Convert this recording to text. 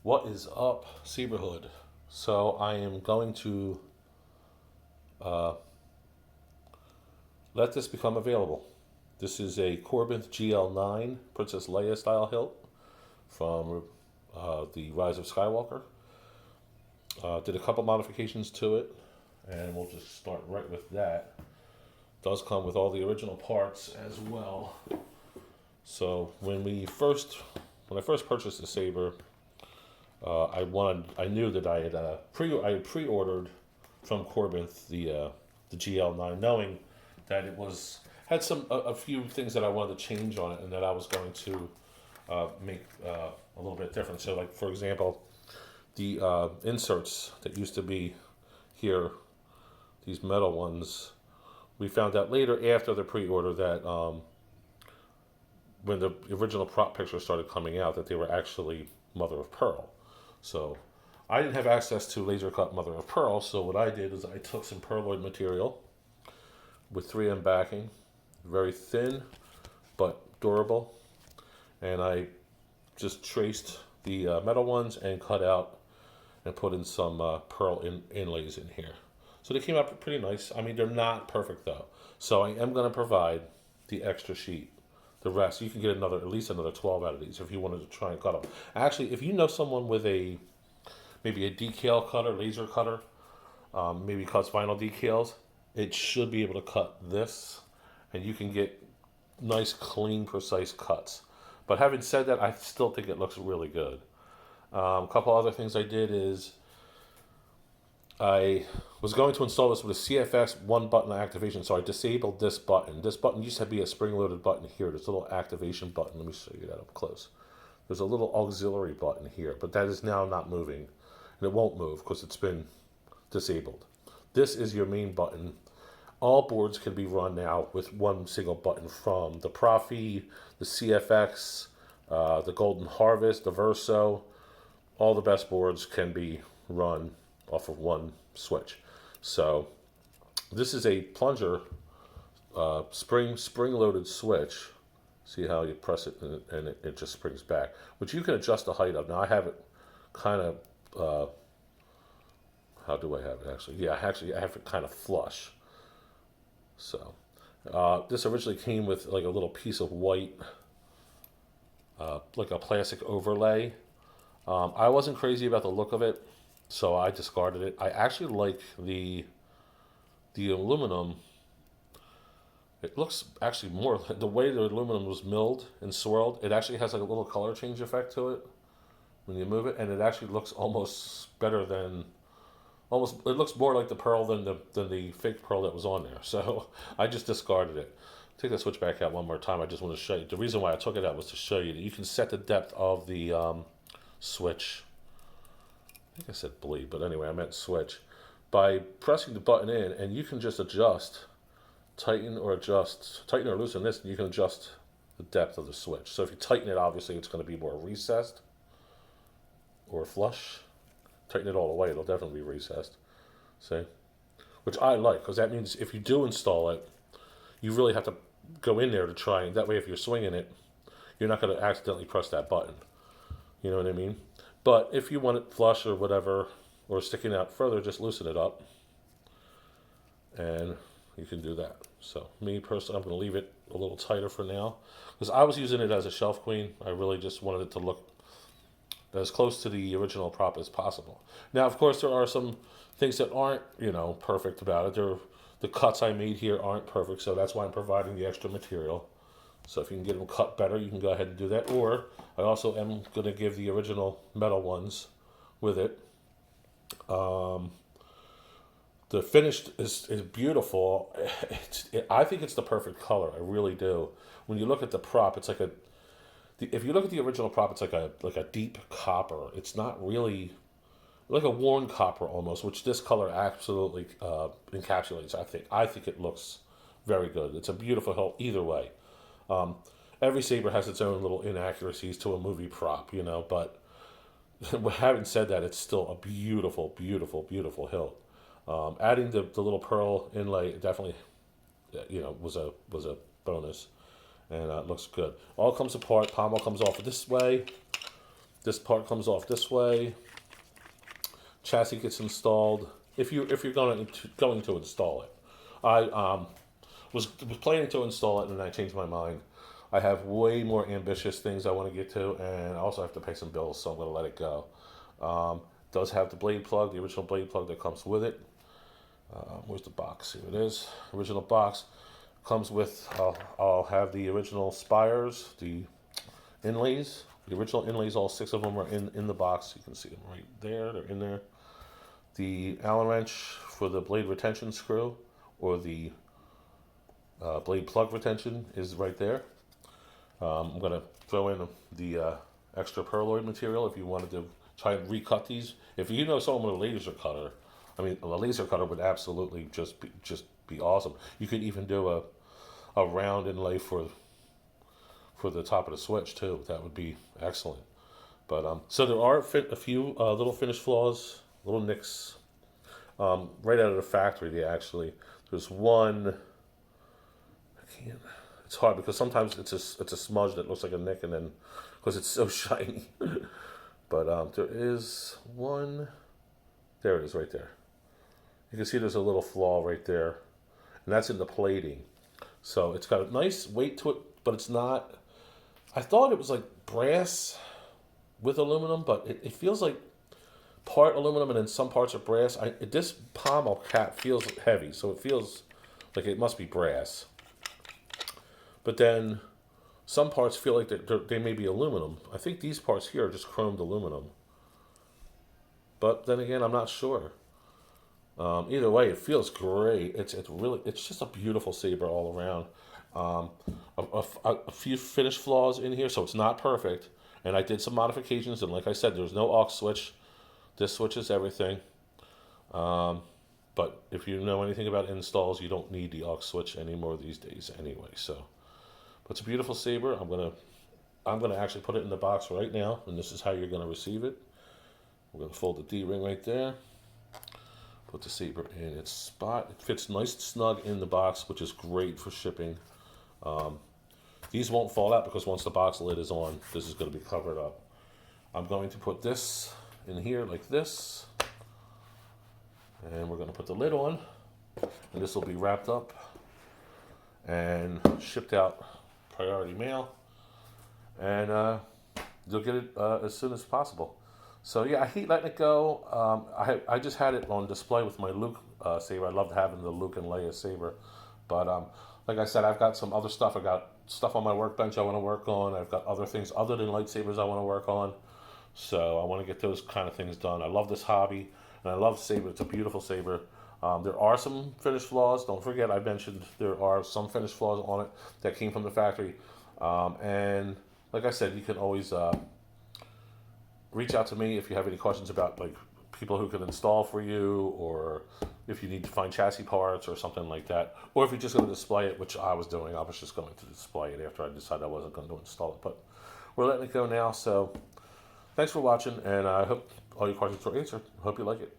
What is up, Saberhood? So I am going to uh, let this become available. This is a Corbin GL9 Princess Leia style hilt from the Rise of Skywalker. Did a couple modifications to it, and we'll just start right with that. Does come with all the original parts as well. So when I first purchased the saber, I knew that I had pre-ordered from Corbin the GL9, knowing that it had a few things that I wanted to change on it, and that I was going to make a little bit different. So, like for example, the inserts that used to be here, these metal ones, we found out later after the pre-order that when the original prop picture started coming out, that they were actually mother of pearl. So I didn't have access to laser cut mother of pearl, so what I did is I took some pearloid material with 3M backing, very thin but durable, and I just traced the metal ones and cut out and put in some pearl inlays in here. So they came out pretty nice. I mean, they're not perfect though. So I am going to provide the extra sheet. The rest, you can get at least another 12 out of these if you wanted to try and cut them. Actually, if you know someone with maybe a decal cutter, laser cutter, maybe cuts vinyl decals, it should be able to cut this, and you can get nice, clean, precise cuts. But having said that, I still think it looks really good. A couple other things I did is I was going to install this with a CFX one button activation, so I disabled this button. This button used to be a spring-loaded button here. There's a little activation button. Let me show you that up close. There's a little auxiliary button here, but that is now not moving. And it won't move because it's been disabled. This is your main button. All boards can be run now with one single button, from the Profi, the CFX, the Golden Harvest, the Verso. All the best boards can be run off of one switch. So this is a plunger spring-loaded switch. See how you press it and it just springs back, which you can adjust the height of. Now I have it kind of how do I have it actually? Yeah, I have it kind of flush. So this originally came with like a little piece of white, like a plastic overlay. I wasn't crazy about the look of it, so I discarded it. I actually like the aluminum. It looks actually more the way the aluminum was milled and swirled. It actually has like a little color change effect to it when you move it, and it actually looks almost better than it looks more like the pearl than the fake pearl that was on there. So I just discarded it. Take the switch back out one more time. I just want to show you. The reason why I took it out was to show you that you can set the depth of the switch. I think I said bleed, but anyway, I meant switch. By pressing the button in, and you can just adjust, tighten or loosen this, and you can adjust the depth of the switch. So if you tighten it, obviously it's going to be more recessed or flush. Tighten it all the way, it'll definitely be recessed. See? Which I like, because that means if you do install it, you really have to go in there to try, and that way if you're swinging it, you're not going to accidentally press that button. You know what I mean? But if you want it flush or whatever, or sticking out further, just loosen it up. And you can do that. So me personally, I'm going to leave it a little tighter for now, because I was using it as a shelf queen. I really just wanted it to look as close to the original prop as possible. Now, of course, there are some things that aren't, perfect about it. The cuts I made here aren't perfect, so that's why I'm providing the extra material. So if you can get them cut better, you can go ahead and do that. Or I also am going to give the original metal ones with it. The finish is beautiful. I think it's the perfect color. I really do. When you look at the prop, it's like if you look at the original prop, it's like a deep copper. It's not really like a worn copper almost, which this color absolutely encapsulates. I think it looks very good. It's a beautiful hilt either way. Every saber has its own little inaccuracies to a movie prop, but having said that, it's still a beautiful, beautiful, beautiful hilt. Adding the little pearl inlay definitely, was a bonus, and it looks good. All comes apart. Pommel comes off this way. This part comes off this way. Chassis gets installed if you're going to install it. I was planning to install it and then I changed my mind. I have way more ambitious things I want to get to, and I also have to pay some bills, so I'm going to let it go. Does have the blade plug, the original blade plug that comes with it. Where's the box? Here it is. Original box comes with. I'll have the original spires, the inlays. The original inlays, all 6 of them are in the box. You can see them right there. They're in there. The Allen wrench for the blade retention screw, or the blade plug retention, is right there. I'm going to throw in the extra perloid material if you wanted to try and recut these. If you know someone with a laser cutter, I mean, a laser cutter would absolutely just be awesome. You could even do a round inlay for the top of the switch too. That would be excellent. But so there are a few little finish flaws, little nicks, right out of the factory. There's one. I can't. It's hard because sometimes it's a smudge that looks like a nick, and then because it's so shiny. But there is one. There it is, right there. You can see there's a little flaw right there, and that's in the plating. So it's got a nice weight to it, but it's not. I thought it was like brass with aluminum, but it feels like part aluminum and then some parts are brass. This pommel cap feels heavy, so it feels like it must be brass. But then some parts feel like they may be aluminum. I think these parts here are just chromed aluminum. But then again, I'm not sure. Either way, it feels great. It's just a beautiful saber all around. A few finish flaws in here, so it's not perfect. And I did some modifications, and like I said, there's no aux switch. This switches everything. But if you know anything about installs, you don't need the aux switch anymore these days anyway. So, but it's a beautiful saber. I'm gonna actually put it in the box right now, and this is how you're gonna receive it. We're gonna fold the D-ring right there. Put the saber in its spot. It fits nice and snug in the box, which is great for shipping. These won't fall out because once the box lid is on, this is going to be covered up. I'm going to put this in here like this, and we're going to put the lid on, and this will be wrapped up and shipped out priority mail, and you'll get it as soon as possible. So yeah, I hate letting it go. I just had it on display with my Luke saber. I loved having the Luke and Leia saber, but like I said, I've got some other stuff. I got stuff on my workbench I want to work on. I've got other things other than lightsabers I want to work on. So I want to get those kind of things done. I love this hobby, and I love saber. It's a beautiful saber. There are some finish flaws. Don't forget, I mentioned there are some finish flaws on it that came from the factory. And like I said, you can always reach out to me if you have any questions about like people who can install for you, or if you need to find chassis parts or something like that, or if you're just going to display it, which I was doing. I was just going to display it after I decided I wasn't going to install it, but we're letting it go now. So thanks for watching, and I hope all your questions were answered. Hope you like it.